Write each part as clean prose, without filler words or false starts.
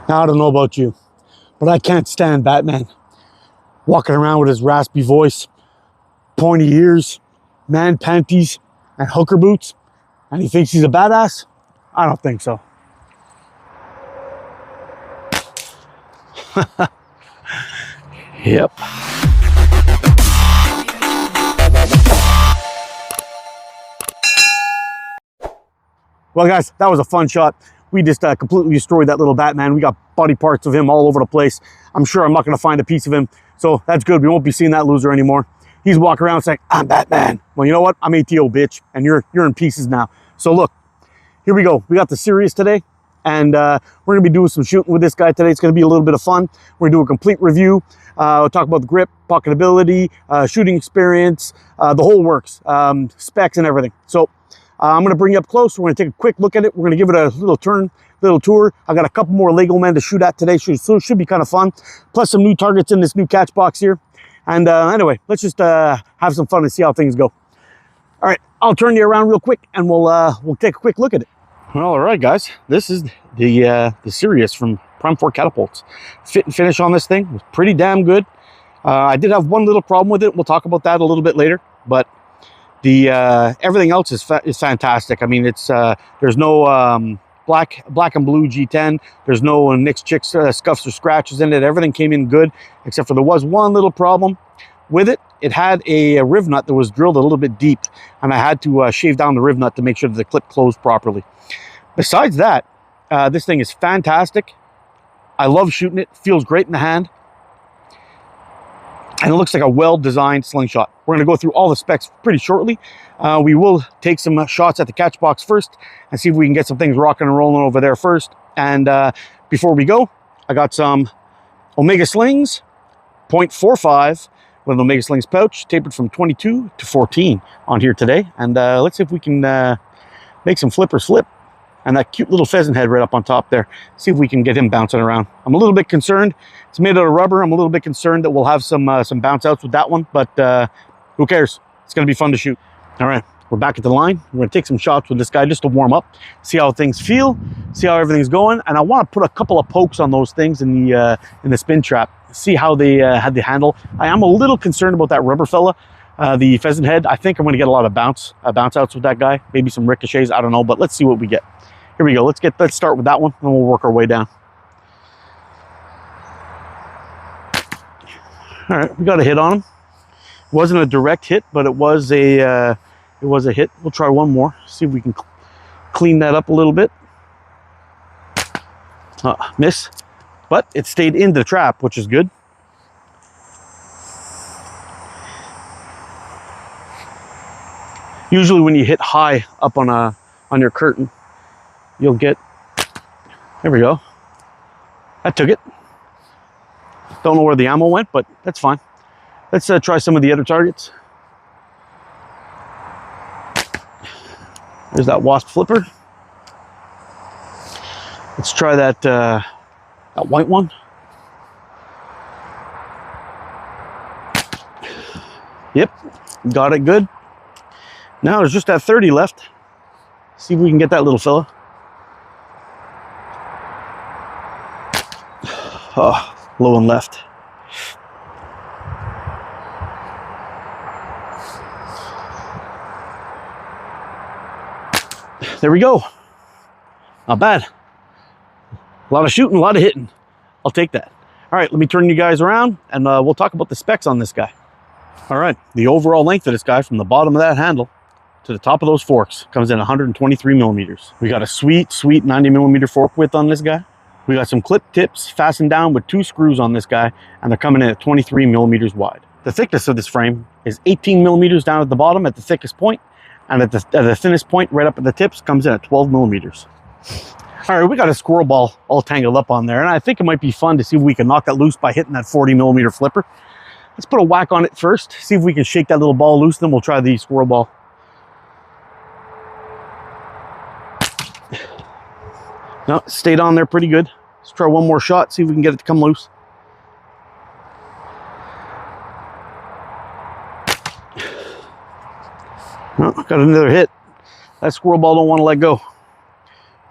Now, I don't know about you, but I can't stand Batman. Walking around with his raspy voice, pointy ears, man panties, and hooker boots, and he thinks he's a badass? I don't think so. Yep. Well, guys, that was a fun shot. We just completely destroyed that little Batman. We got body parts of him all over the place. I'm sure I'm not going to find a piece of him. So that's good. We won't be seeing that loser anymore. He's walking around saying, I'm Batman. Well, you know what? I'm ATO, bitch. And you're in pieces now. So look, here we go. We got the Sirius today. And we're going to be doing some shooting with this guy today. It's going to be a little bit of fun. We're going to do a complete review. We'll talk about the grip, pocketability, shooting experience, the whole works, specs and everything. So I'm going to bring you up close. We're going to take a quick look at it. We're going to give it a little tour. I've got a couple more Lego men to shoot at today, so it should be kind of fun. Plus some new targets in this new catch box here. And anyway, let's just have some fun and see how things go. All right, I'll turn you around real quick and we'll take a quick look at it. Well, all right, guys, this is the Sirius from Prime Fork Catapults. Fit and finish on this thing was pretty damn good. I did have one little problem with it. We'll talk about that a little bit later, but the everything else is fantastic. I mean, it's there's no black and blue G10. There's no nicks, chicks, scuffs or scratches in it. Everything came in good, except for there was one little problem with it. It had a riv nut that was drilled a little bit deep, and I had to shave down the riv nut to make sure that the clip closed properly. Besides that, this thing is fantastic. I love shooting it. Feels great in the hand. And it looks like a well-designed slingshot. We're going to go through all the specs pretty shortly. We will take some shots at the catch box first and see if we can get some things rocking and rolling over there first. And before we go, I got some Omega Slings, 0.45 with an Omega Slings pouch, tapered from 22 to 14 on here today. And let's see if we can make some flippers flip. And that cute little pheasant head right up on top there. See if we can get him bouncing around. I'm a little bit concerned. It's made out of rubber. I'm a little bit concerned that we'll have some bounce outs with that one, but who cares? It's gonna be fun to shoot. All right, we're back at the line. We're gonna take some shots with this guy just to warm up, see how things feel, see how everything's going. And I wanna put a couple of pokes on those things in the spin trap, see how they had the handle. I am a little concerned about that rubber fella. The pheasant head, I think I'm gonna get a lot of bounce outs with that guy. Maybe some ricochets, I don't know, but let's see what we get. Here we go. Let's start with that one, and we'll work our way down. All right, we got a hit on him. It wasn't a direct hit, but it was a hit. We'll try one more. See if we can clean that up a little bit. Miss, but it stayed in the trap, which is good. Usually, when you hit high up on your curtain, you'll get, there we go. That took it. Don't know where the ammo went, but that's fine. Let's try some of the other targets. There's that wasp flipper. Let's try that white one. Yep, got it good. Now there's just that 30 left. See if we can get that little fella. Oh, low and left. There we go. Not bad. A lot of shooting, a lot of hitting. I'll take that. All right, let me turn you guys around and we'll talk about the specs on this guy. All right, the overall length of this guy from the bottom of that handle to the top of those forks comes in 123 millimeters. We got a sweet 90 millimeter fork width on this guy. We got some clip tips fastened down with 2 screws on this guy, and they're coming in at 23 millimeters wide. The thickness of this frame is 18 millimeters down at the bottom at the thickest point, and at the thinnest point right up at the tips comes in at 12 millimeters. All right, we got a squirrel ball all tangled up on there, and I think it might be fun to see if we can knock that loose by hitting that 40 millimeter flipper. Let's put a whack on it first, see if we can shake that little ball loose, then we'll try the squirrel ball. No, it stayed on there pretty good. Let's try one more shot, see if we can get it to come loose. Oh, got another hit. That squirrel ball don't want to let go.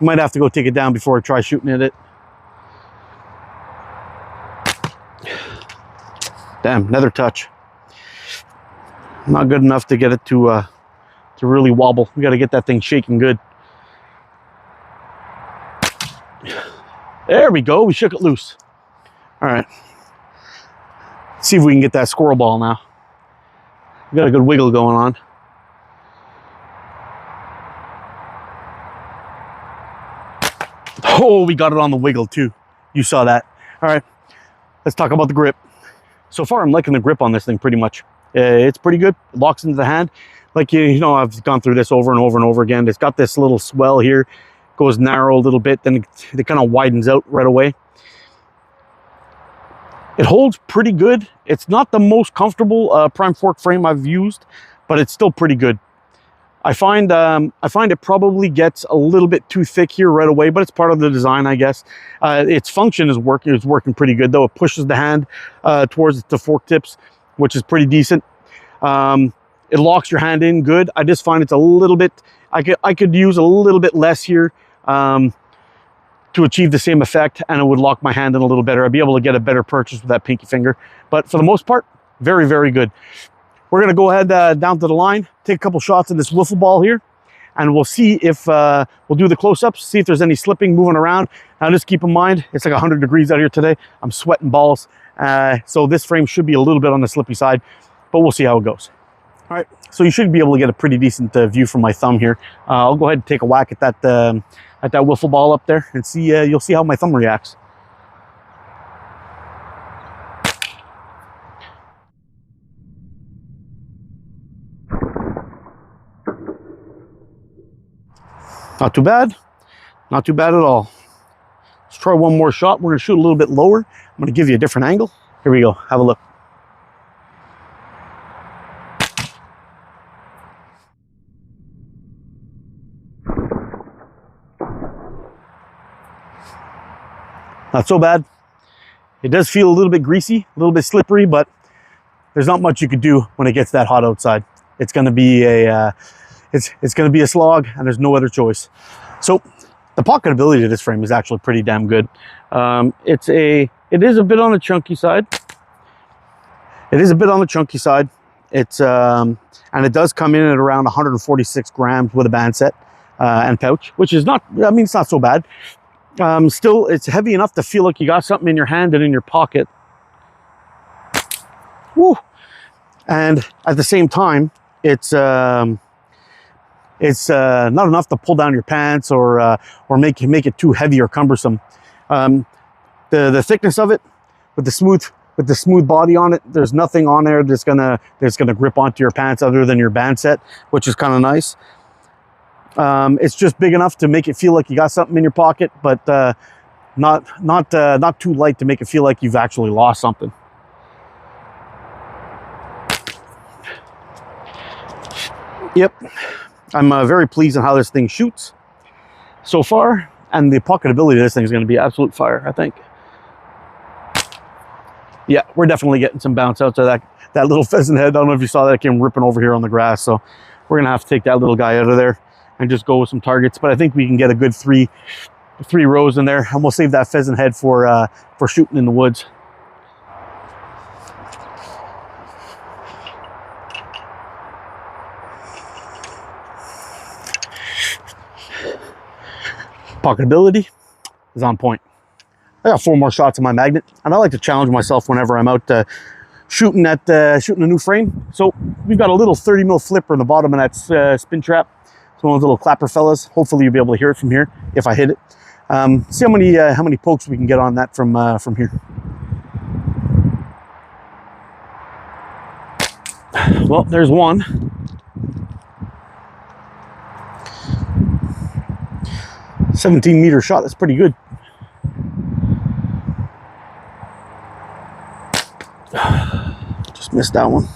Might have to go take it down before I try shooting at it. Damn, another touch. Not good enough to get it to really wobble. We got to get that thing shaking good. There we go. We shook it loose. All right. Let's see if we can get that squirrel ball now. We got a good wiggle going on. Oh, we got it on the wiggle too. You saw that. All right. Let's talk about the grip. So far, I'm liking the grip on this thing pretty much. It's pretty good. It locks into the hand. Like, you know, I've gone through this over and over and over again. It's got this little swell here. Goes narrow a little bit, then it kind of widens out right away. It holds pretty good. It's not the most comfortable Prime Fork frame I've used, but it's still pretty good. I find it probably gets a little bit too thick here right away, but it's part of the design, I guess. Its function is working. It's working pretty good, though. It pushes the hand towards the fork tips, which is pretty decent. It locks your hand in good. I just find it's a little bit. I could use a little bit less here to achieve the same effect, and it would lock my hand in a little better. I'd be able to get a better purchase with that pinky finger. But for the most part, very, very good. We're going to go ahead down to the line, take a couple shots of this wiffle ball here, and we'll see if we'll do the close-ups, see if there's any slipping, moving around. Now just keep in mind, it's like 100 degrees out here today. I'm sweating balls. So this frame should be a little bit on the slippy side, but we'll see how it goes. All right, so you should be able to get a pretty decent view from my thumb here. I'll go ahead and take a whack at that wiffle ball up there and see. You'll see how my thumb reacts. Not too bad. Not too bad at all. Let's try one more shot. We're going to shoot a little bit lower. I'm going to give you a different angle. Here we go. Have a look. Not so bad. It does feel a little bit greasy, a little bit slippery, but there's not much you could do when it gets that hot outside. It's going to be a it's going to be a slog, and there's no other choice. So the pocketability of this frame is actually pretty damn good. It is a bit on the chunky side. It is a bit on the chunky side. It's and it does come in at around 146 grams with a band set and pouch, which is not. I mean, it's not so bad. Still, it's heavy enough to feel like you got something in your hand and in your pocket. Woo! And at the same time, it's not enough to pull down your pants or make it too heavy or cumbersome. The thickness of it, with the smooth body on it, there's nothing on there that's gonna grip onto your pants other than your band set, which is kind of nice. It's just big enough to make it feel like you got something in your pocket, but not too light to make it feel like you've actually lost something. Yep, I'm very pleased on how this thing shoots so far, and the pocketability of this thing is going to be absolute fire, I think. Yeah, we're definitely getting some bounce out to that little pheasant head. I don't know if you saw that. It came ripping over here on the grass, so we're going to have to take that little guy out of there and just go with some targets. But I think we can get a good three rows in there, and we'll save that pheasant head for shooting in the woods. Pocketability is on point. I got 4 more shots of my magnet, and I like to challenge myself whenever I'm out shooting a new frame. So we've got a little 30 mil flipper in the bottom of that spin trap. It's one of those little clapper fellas. Hopefully you'll be able to hear it from here if I hit it. See how many pokes we can get on that from here. Well, there's one. $17-meter shot. That's pretty good. Just missed that one.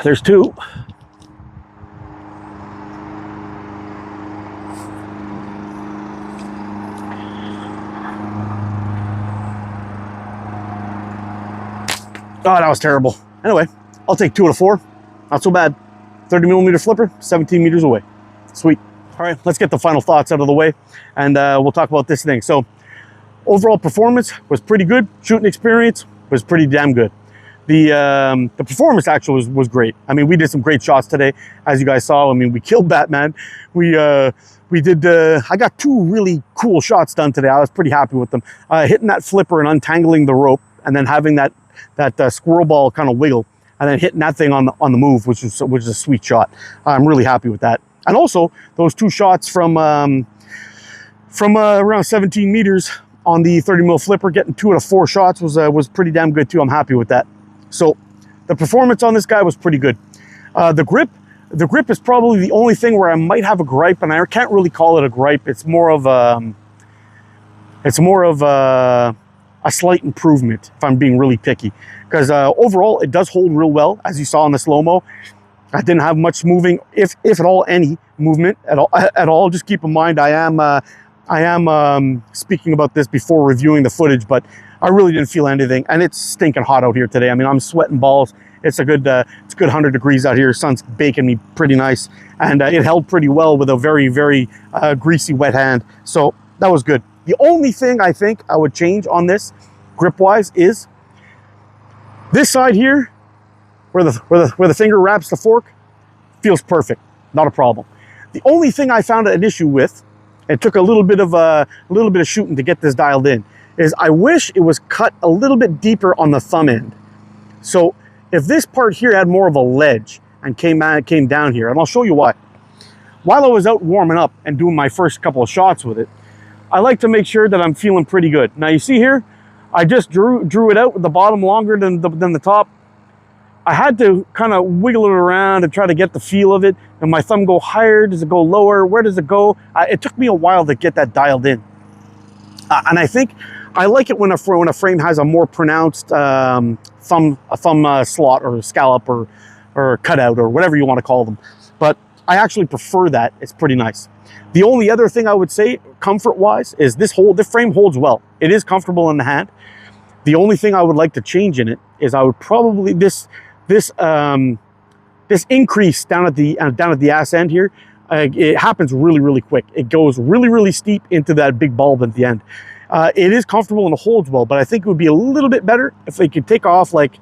There's 2. Oh, that was terrible. Anyway, I'll take 2 out of 4. Not so bad. 30 millimeter flipper, 17 meters away. Sweet. All right, let's get the final thoughts out of the way, and we'll talk about this thing. So overall performance was pretty good. Shooting experience was pretty damn good. The performance actually was great. I mean, we did some great shots today, as you guys saw. I mean, we killed Batman. We did, I got 2 really cool shots done today. I was pretty happy with them. Hitting that flipper and untangling the rope, and then having that squirrel ball kind of wiggle, and then hitting that thing on the move, which is a sweet shot. I'm really happy with that. And also those 2 shots from around 17 meters on the 30 mil flipper, getting 2 out of 4 shots was pretty damn good too. I'm happy with that. So the performance on this guy was pretty good. The grip is probably the only thing where I might have a gripe, and I can't really call it a gripe. It's more of a slight improvement, if I'm being really picky, because overall it does hold real well, as you saw in the slow-mo. I didn't have much moving, if at all any movement at all. Just keep in mind, I am speaking about this before reviewing the footage, but I really didn't feel anything, and it's stinking hot out here today. I mean, I'm sweating balls. It's a good 100 degrees out here. Sun's baking me pretty nice, and it held pretty well with a very, very greasy, wet hand. So that was good. The only thing I think I would change on this, grip-wise, is this side here, where the finger wraps the fork, feels perfect, not a problem. The only thing I found an issue with, it took a little bit of shooting to get this dialed in, is I wish it was cut a little bit deeper on the thumb end. So if this part here had more of a ledge and came down here, and I'll show you why. While I was out warming up and doing my first couple of shots with it, I like to make sure that I'm feeling pretty good. Now you see here, I just drew it out with the bottom longer than the top. I had to kind of wiggle it around and try to get the feel of it. And my thumb go higher? Does it go lower? Where does it go? It took me a while to get that dialed in. And I think I like it when a frame has a more pronounced thumb slot or scallop or cutout or whatever you want to call them. But I actually prefer that. It's pretty nice. The only other thing I would say, comfort-wise, is this frame holds well. It is comfortable in the hand. The only thing I would like to change in it is I would probably this increase down at the ass end here. It happens really, really quick. It goes really, really steep into that big bulb at the end. It is comfortable and it holds well, but I think it would be a little bit better if they could take off, like,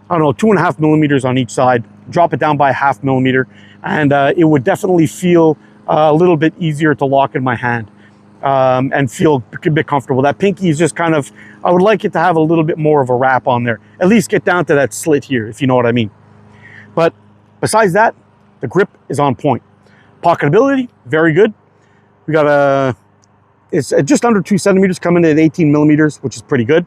I don't know, 2.5 millimeters on each side, drop it down by 0.5 millimeter, and it would definitely feel a little bit easier to lock in my hand and feel a bit comfortable. That pinky is just kind of, I would like it to have a little bit more of a wrap on there. At least get down to that slit here, if you know what I mean. But besides that, the grip is on point. Pocketability, very good. We got it's just under 2 centimeters, coming in at 18 millimeters, which is pretty good.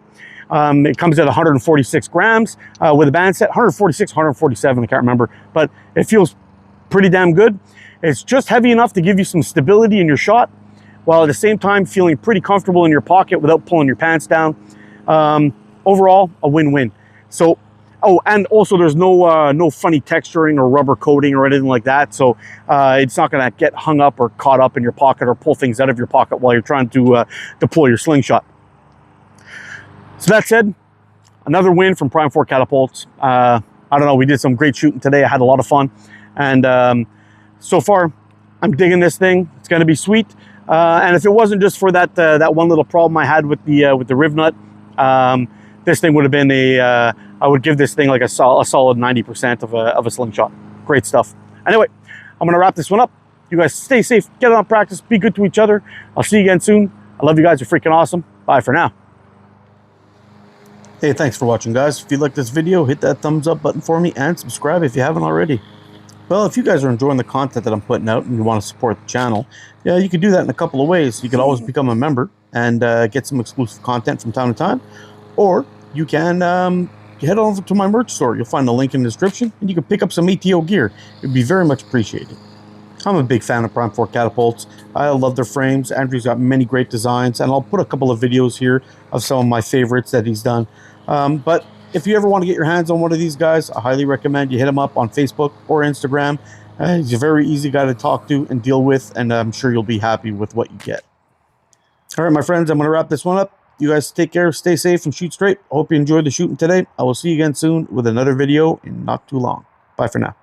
It comes at 146 grams with a band set, 146, 147, I can't remember, but it feels pretty damn good. It's just heavy enough to give you some stability in your shot, while at the same time feeling pretty comfortable in your pocket without pulling your pants down. Overall, a win-win. So, oh, and also there's no funny texturing or rubber coating or anything like that. So it's not gonna get hung up or caught up in your pocket or pull things out of your pocket while you're trying to deploy your slingshot. So that said, another win from Prime Fork Catapults. I don't know, we did some great shooting today. I had a lot of fun. And so far, I'm digging this thing. It's gonna be sweet. And if it wasn't just for that one little problem I had with the riv nut, this thing would have been I would give this thing like a solid 90% of a slingshot. Great stuff. Anyway, I'm gonna wrap this one up. You guys stay safe, get on practice, be good to each other. I'll see you again soon. I love you guys, you're freaking awesome. Bye for now. Hey, thanks for watching, guys. If you like this video, hit that thumbs up button for me and subscribe if you haven't already. Well, if you guys are enjoying the content that I'm putting out and you want to support the channel, yeah, you can do that in a couple of ways. You can always become a member and get some exclusive content from time to time, or you can head over to my merch store. You'll find the link in the description, and you can pick up some Ato Gear. It'd be very much appreciated. I'm a big fan of Prime Fork Catapults. I love their frames. Andrew's got many great designs, and I'll put a couple of videos here of some of my favorites that he's done. But if you ever want to get your hands on one of these guys, I highly recommend you hit him up on Facebook or Instagram. He's a very easy guy to talk to and deal with, and I'm sure you'll be happy with what you get. All right, my friends, I'm going to wrap this one up. You guys take care, stay safe, and shoot straight. I hope you enjoyed the shooting today. I will see you again soon with another video in not too long. Bye for now.